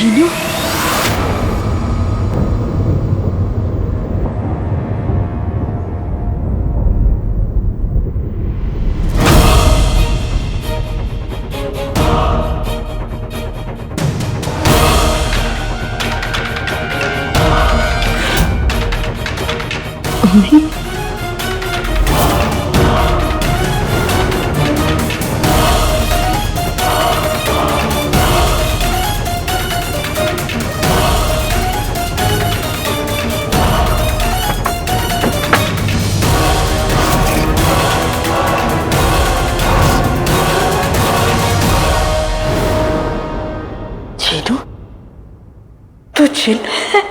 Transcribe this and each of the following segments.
चीनू, अम्मी, चीनू, तू चिल है?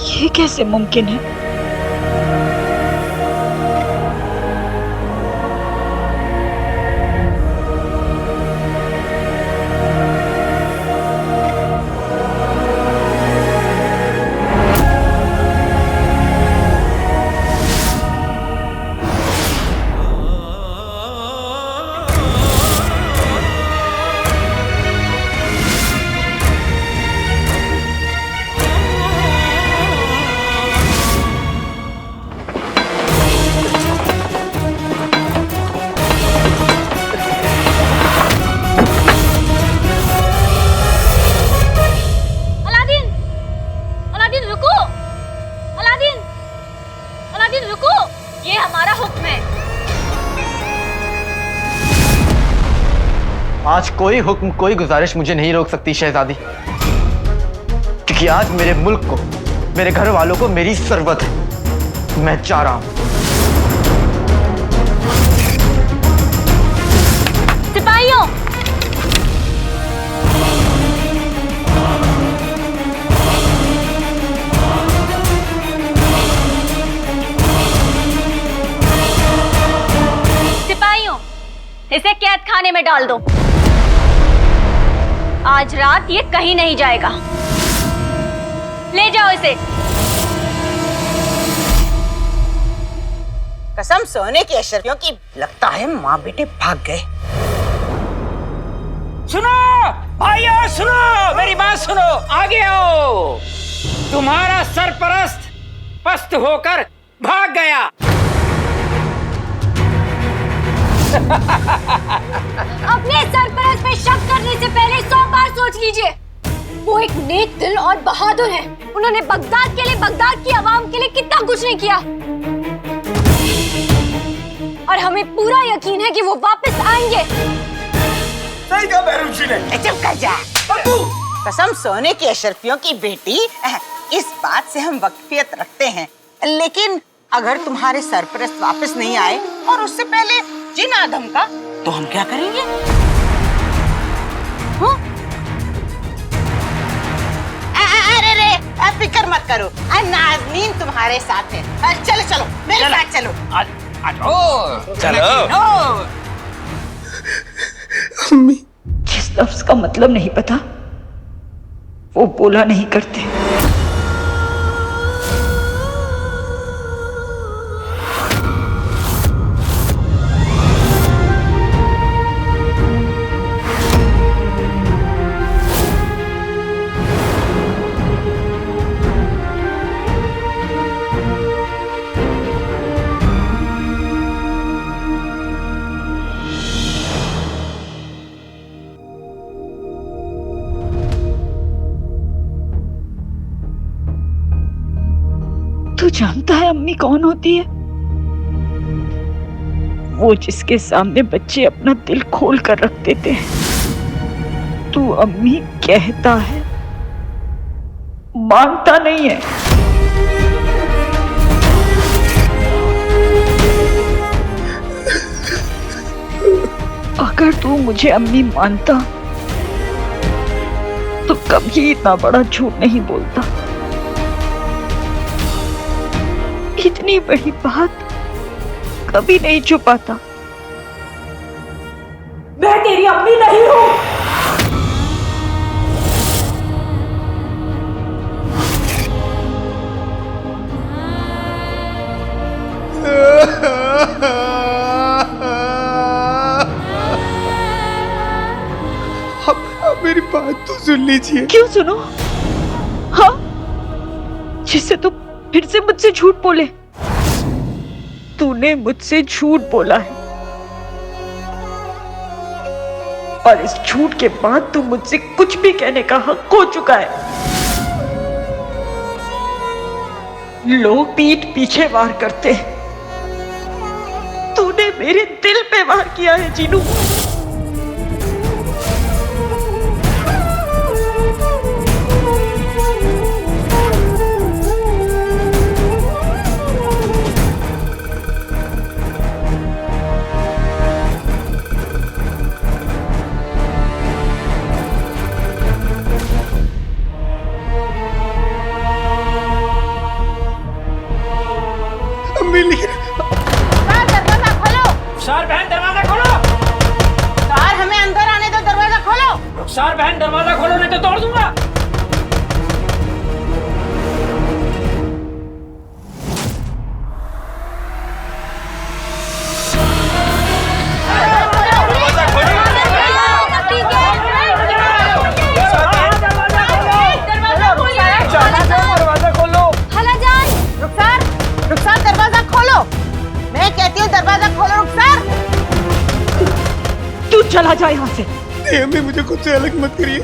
ये कैसे मुमकिन है? आज कोई हुक्म, कोई गुजारिश मुझे नहीं रोक सकती शहजादी, क्योंकि आज मेरे मुल्क को, मेरे घर वालों को मेरी जरूरत है। मैं जा रहा हूं। सिपाहियों, सिपाहियों, इसे कैद खाने में डाल दो। आज रात ये कहीं नहीं जाएगा। ले जाओ इसे। कसम सोने की अशरफियों की, लगता है माँ बेटे भाग गए। सुनो भाइयों, सुनो मेरी बात सुनो, आगे आओ। तुम्हारा सरपरस्त पस्त होकर भाग गया। अपने सरपरस्त पे शक करने से पहले 100 बार सोच लीजिए। वो एक नेक दिल और बहादुर है। उन्होंने बगदाद के लिए, बगदाद की आवाम के लिए कितना कुछ नहीं किया, और हमें पूरा यकीन है कि वो वापस आएंगे। सही कहा बहरम जी ने। चुप कर जा। कसम सोने की अशरफियों की बेटी, इस बात से हम वाकिफियत रखते हैं, लेकिन अगर तुम्हारे सरपरस्त वापस नहीं आए और उससे पहले जिन आदम का, तो हम क्या करेंगे? अरे रे, फिक्र मत करो, नाज़नीन तुम्हारे साथ है। चलो चलो मेरे साथ चलो। चलो। अम्मी, जिस लफ्ज का मतलब नहीं पता वो बोला नहीं करते। तू जानता है अम्मी कौन होती है? वो जिसके सामने बच्चे अपना दिल खोल कर रख देते हैं, तू अम्मी कहता है, मानता नहीं है। अगर तू मुझे अम्मी मानता तो कभी इतना बड़ा झूठ नहीं बोलता। इतनी बड़ी बात कभी नहीं छुपाता। मैं तेरी अम्मी नहीं हूं। अब मेरी बात तो सुन लीजिए। क्यों सुनो? हाँ, जिससे तू फिर से मुझसे झूठ बोले। तूने मुझसे झूठ बोला है और इस झूठ के बाद तू मुझसे कुछ भी कहने का हक खो चुका है। लोग पीठ पीछे वार करते हैं, तूने मेरे दिल पे वार किया है जीनू। दरवाजा खोलो। रुखसार बहन दरवाजा खोलो। रुखसार हमें अंदर आने दो, दरवाजा खोलो। रुखसार बहन दरवाजा खोलो नहीं तो तोड़ दूंगा। रुखसार दरवाजा खोलो। मैं कहती हूँ दरवाजा खोलो रुखसार। तू चला जा यहाँ से। नहीं अम्मी, मुझे खुद से अलग मत करिए।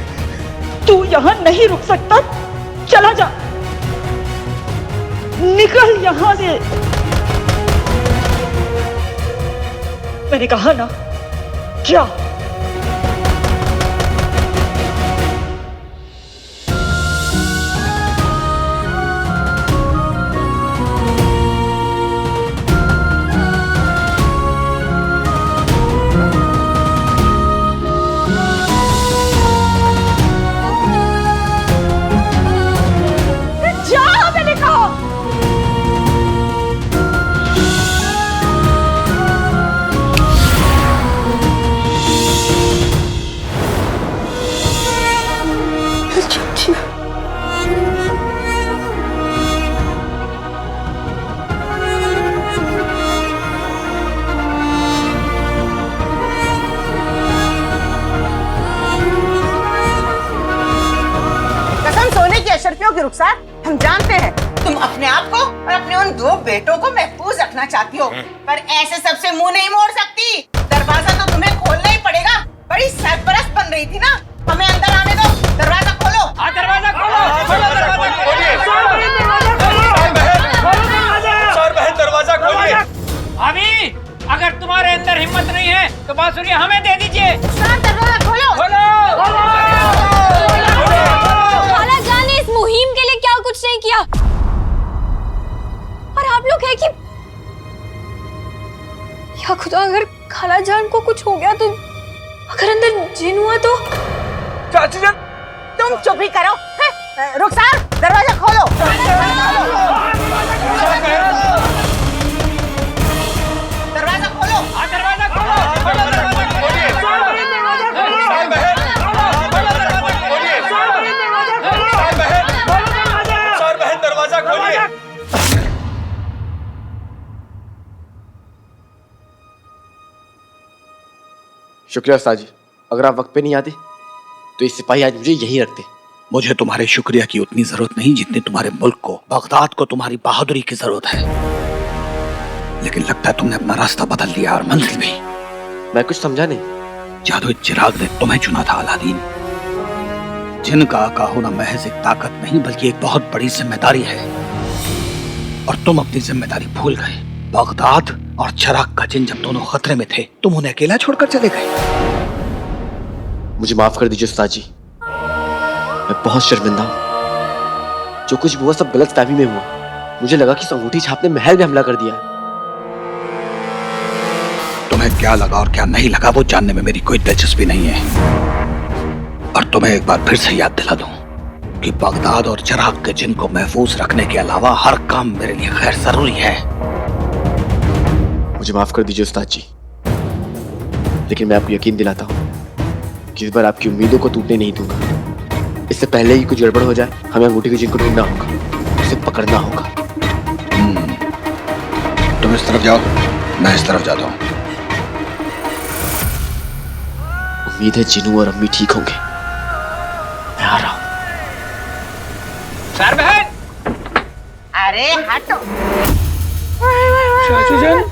तू यहाँ नहीं रुक सकता, चला जा, निकल यहाँ से। मैंने कहा ना, जा। अशरफियों की रुखसार, हम जानते हैं तुम अपने आप को और अपने उन दो बेटों को महफूज रखना चाहती हो, पर ऐसे सबसे मुंह नहीं मोड़ सकती। दरवाजा तो तुम्हें खोलना ही पड़ेगा। बड़ी सरपरस्त बन रही थी ना, हमें अंदर आने दो। दरवाजा खोलो। दरवाजा खोलो। दरवाजा खोलिए। अभी अगर तुम्हारे अंदर हिम्मत नहीं है तो बांसुरी हमें दे दीजिए। दरवाजा खोलो। खाला जान ने इस मुहिम के लिए क्या कुछ नहीं किया, और आप लोग है कि या खुदा, अगर खाला जान को कुछ हो गया तो, अगर अंदर जिन हुआ तो। चाची जान, तुम चुप ही करो। रुखसार दरवाजा खोलो। दरवाजा खोलो। दरवाजा खोलो। दरवाजा खोलिए। शुक्रिया उस्ताद जी, अगर आप वक्त पे नहीं आते तो ये सिपाही आज मुझे यहीं रखते। मुझे तुम्हारे शुक्रिया की उतनी जरूरत नहीं जितनी तुम्हारे मुल्क को, बगदाद को तुम्हारी बहादुरी की जरूरत है। लेकिन लगता है तुमने अपना रास्ता बदल लिया और मंजिल भी। मैं कुछ समझा नहीं। जादू चिराग ने तुम्हें चुना था अलादीन। जिनका आका होना महज एक ताकत नहीं बल्कि एक बहुत बड़ी जिम्मेदारी है, और तुम अपनी जिम्मेदारी भूल गए। बगदाद और चिराग का जिन जब दोनों खतरे में थे तुम उन्हें अकेला छोड़कर चले गए। मुझे माफ कर दीजिए उस्ताद जी, मैं बहुत शर्मिंदा हूं। जो कुछ भी हुआ सब गलत फहमी में हुआ। मुझे लगा कि इस अंगूठी छाप ने महल में हमला कर दिया है। तुम्हें क्या लगा और क्या नहीं लगा वो जानने में मेरी कोई दिलचस्पी नहीं है। और तुम्हें एक बार फिर से याद दिला दूं कि बगदाद और चिराग के जिन को महफूज रखने के अलावा हर काम मेरे लिए खैर जरूरी है। मुझे माफ कर दीजिए उस्ताद जी, लेकिन मैं आपको यकीन दिलाता हूँ कि इस बार आपकी उम्मीदों को टूटने नहीं दूंगा। इससे पहले ही कुछ गड़बड़ हो जाए, हमें अंगूठी के जिन को ढूंढना होगा, उसे पकड़ना होगा। तुम इस तरफ जाओ, मैं इस तरफ जाता हूँ। उम्मीद है जिनू और अम्मी ठीक होंगे। मैं आ रहा हूँ। सर बहन, अरे हटो। चाची जान,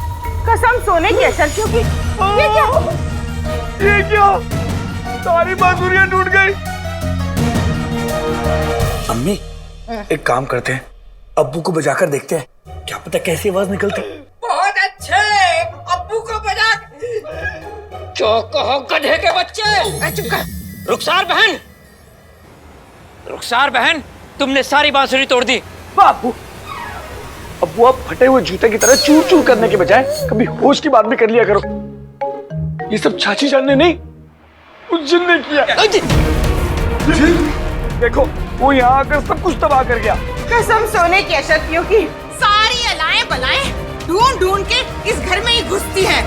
कसम सोने की अशर्फियों की। ये क्या? ये क्या? सारी बांसुरियां टूट गई। अम्मी, एक काम करते हैं, अब्बू को बजाकर देखते हैं, क्या पता कैसी आवाज निकलती। बहुत अच्छे, अब्बू को बजा। जो कहो गधे के बच्चे। चुप कर। रुखसार बहन, तुमने सारी बांसुरी तोड़ दी। अब्बू, अब्बू आप फटे हुए जूते की तरह चूर चूर करने के बजाय कभी होश की बात भी कर लिया करो। ये सब चाची जान ने नहीं, उस जिन ने किया। जिन? देखो, वो यहाँ आकर सब कुछ तबाह कर गया। कसम सोने की अशर्फियों की। सारी अलाएं बलाएं ढूंढ ढूंढ के इस घर में ही घुसती है।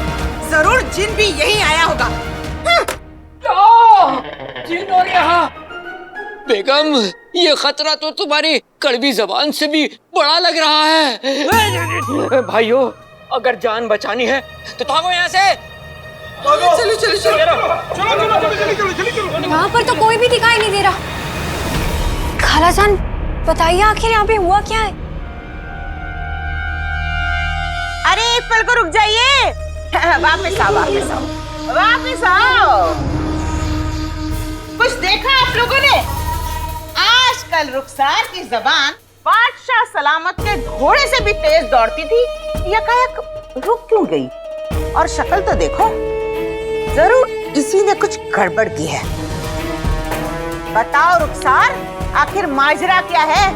जरूर जिन भी यही आया होगा। जिन और यहाँ। बेगम, ये खतरा तो तुम्हारी कड़वी जबान से भी बड़ा लग रहा है। भाइयों, अगर जान बचानी है तो भागो यहाँ से। चलो चलो चलो। यहाँ पर तो कोई भी दिखाई नहीं दे रहा। खालाजान, बताइए आखिर यहाँ पे हुआ क्या है? अरे एक पल को रुक जाइए। वापस आओ, वापस आओ, वापस आओ। कुछ देखा आप लोगों ने? आजकल रुखसार की जबान बादशाह सलामत के घोड़े से भी तेज दौड़ती थी, यकायक रुक क्यों गई? और शक्ल तो देखो, जरूर इसी ने कुछ गड़बड़ की है। बताओ रुखसार, आखिर माजरा क्या है?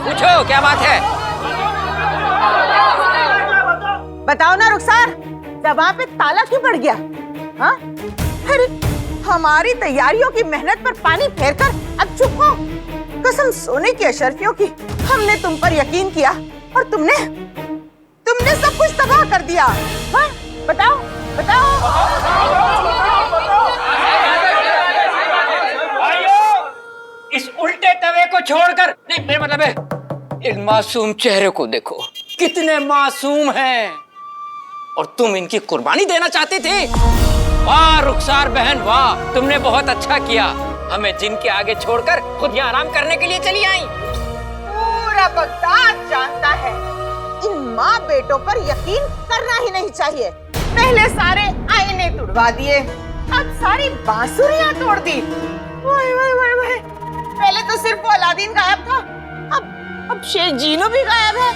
पूछो, क्या बात है? बताओ ना रुखसार, जबां पे ताला क्यों पड़ गया? हाँ? अरे हमारी तैयारियों की मेहनत पर पानी फेरकर अब चुप हो। कसम सोने की अशर्फियों की, हमने तुम पर यकीन किया और तुमने सब कुछ तबाह कर दिया। हाँ? बताओ बताओ। इस उल्टे तवे को छोड़कर, नहीं मेरा मतलब है इन मासूम चेहरे को देखो, कितने मासूम हैं। और तुम इनकी कुर्बानी देना चाहते थे। वाह रुखसार बहन, वाह, तुमने बहुत अच्छा किया। हमें जिन के आगे छोड़कर खुद यहाँ आराम करने के लिए चली आई। पूरा बगदाद जानता है, इन माँ बेटों पर यकीन करना ही नहीं चाहिए। पहले सारे आईने तुड़वा दिए, अब सारी बांसुरियां तोड़ दी। वाह वाह वाह वाह। पहले तो सिर्फ वो अलादीन गायब था, अब शेख जीनो भी गायब है।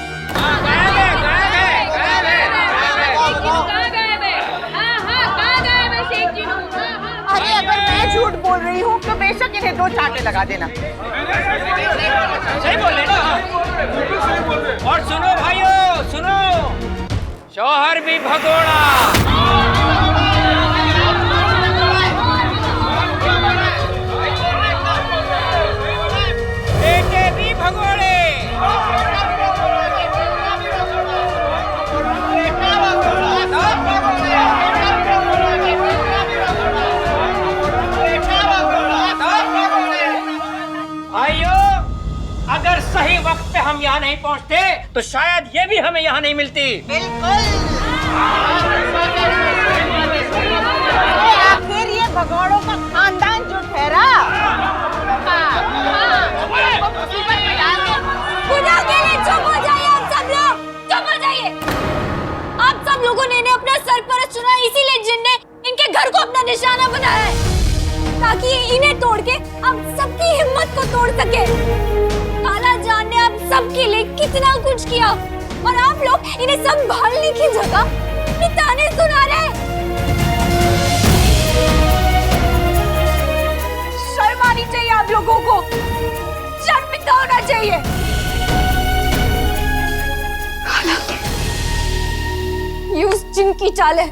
अरे अगर मैं झूठ बोल रही हूँ तो बेशक इन्हें 2 चांटे लगा देना। सही बोल रहे ना? और सुनो भाइयों, सुनो, शौहर भी भगोड़ा, बेटे भी भगोड़े। भाइयों, अगर सही वक्त पे हम यहाँ नहीं पहुँचते तो शायद ये भी हमें यहाँ नहीं मिलती। बिल्कुल। आखिर ये भगोड़ों का खानदान जो ठहरा। चुप हो जाइए आप सब लोग, चुप हो जाइए। आप सब लोगों ने अपना सरपरस्त चुना, इसीलिए जिन ने इनके घर को अपना निशाना बनाया है ताकि इन्हें तोड़ के आप सबकी हिम्मत को तोड़ सके। खाला जान ने आप सबके लिए कितना कुछ किया और आप लोग इन्हें संभालने की जगह अपने ताने सुना रहे हैं। शर्म आनी चाहिए आप लोगों को, शर्मिंदा होना चाहिए। ये उस जिन की चाल है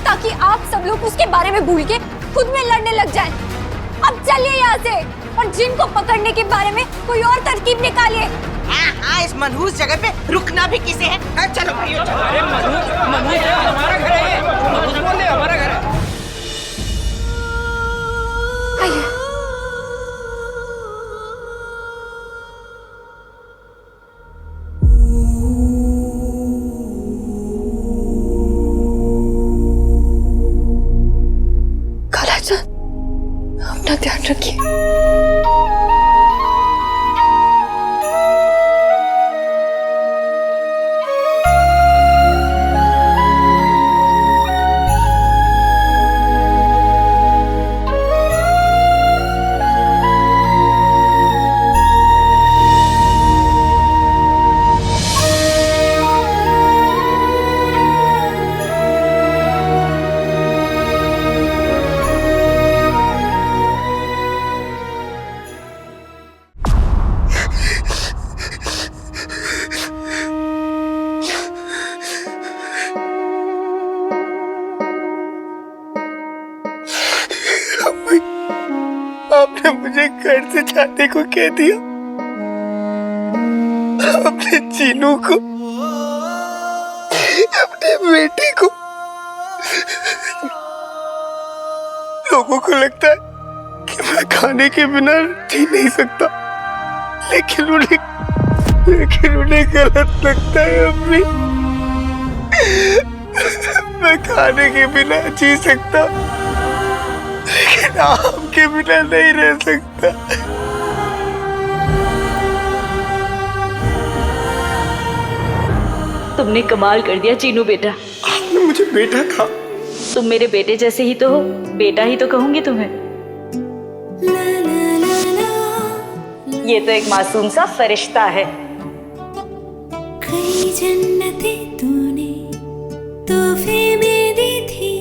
ताकि आप सब लोग उसके बारे में भूल के खुद में लड़ने लग जाएं। अब चलिए यहाँ से और जिन को पकड़ने के बारे में कोई और तरकीब निकालिए। हाँ, इस मनहूस जगह पे रुकना भी किसे है? चलो भाइयों चलो। अरे मनहूस हमारा घर है, मनहूस बोल दे हमारा घर है। आइए। अपना ध्यान रखिए। आपने मुझे घर से जाने को कह दिया, अपने चीनू को, अपने बेटे को। लोगों को लगता है कि मैं खाने के बिना जी नहीं सकता, लेकिन उन्हें गलत लगता है अम्मी। मैं खाने के बिना जी सकता, लेकिन आपके बिना नहीं रह सकता। तुमने कमाल कर दिया चीनू बेटा। आपने मुझे बेटा कहा। तुम मेरे बेटे जैसे ही तो हो, बेटा ही तो कहूंगी तुम्हें। ये तो एक मासूम सा फरिश्ता है। कई जन्नतें तूने तोहफे में दी थी,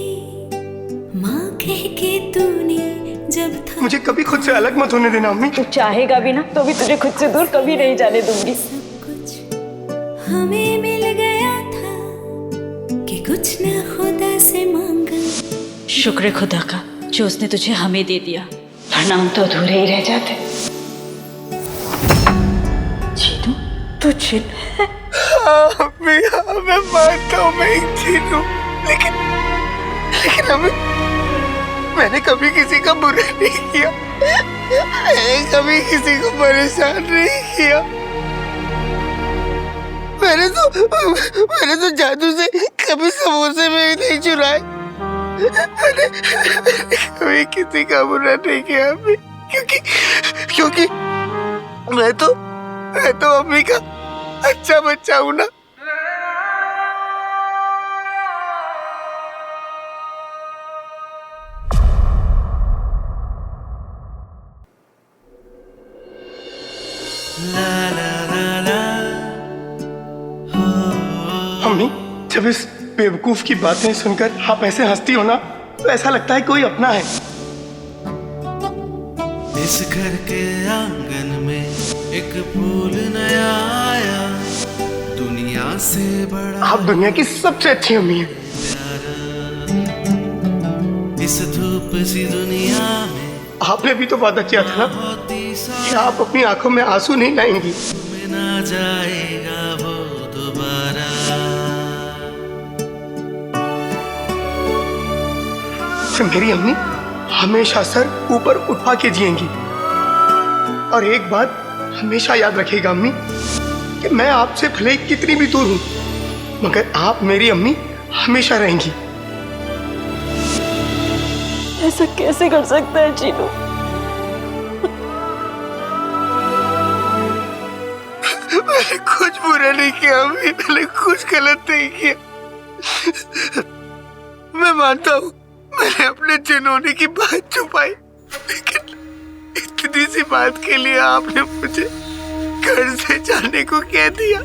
माँ कह के तूने जब था। मुझे कभी खुद से अलग मत होने देना अम्मी। तू चाहेगा भी ना तो भी तुझे खुद से दूर कभी नहीं जाने दूंगी। सब कुछ हमें मिल गया था कि कुछ न खुदा से मांगा। शुक्र है खुदा का जो उसने तुझे हमें दे दिया, वरना हम तो अधूरे ही रह जाते। चीनू तू चिन है? अम्मी मैं मानता हूँ मैं एक चीन हूँ, लेकिन अम्मी मैंने कभी किसी का बुरा नहीं किया, मैंने कभी किसी को परेशान नहीं किया। मैंने तो जादू से कभी समोसे में भी नहीं चुराए। मैंने कभी किसी का बुरा नहीं किया अम्मी, क्योंकि मैं तो अम्मी का अच्छा बच्चा हूँ ना। अम्मी जब इस बेवकूफ की बातें सुनकर आप ऐसे हंसती हो ना, तो ऐसा लगता है कोई अपना है। इस घर के आंगन में एक फूल नया आया, दुनिया से बड़ा। आप दुनिया की सबसे अच्छी अम्मी हैं। इस धूप सी दुनिया में आपने भी तो वादा किया था ना कि आप अपनी आंखों में आंसू नहीं लाएंगी। ना जाएगा वो दोबारा। मेरी अम्मी हमेशा सर ऊपर उठा के जिएंगी, और एक बात हमेशा याद रखिएगा अम्मी कि मैं आपसे भले कितनी भी दूर हूं, मगर आप मेरी अम्मी हमेशा रहेंगी। ऐसा कैसे कर सकता है चीनू? मैंने कुछ बुरा नहीं किया अम्मी, मैंने कुछ गलत नहीं किया। मैं मैंने अपने जिन्होंने की बात छुपाई, लेकिन इतनी सी बात के लिए आपने मुझे घर से जाने को कह दिया।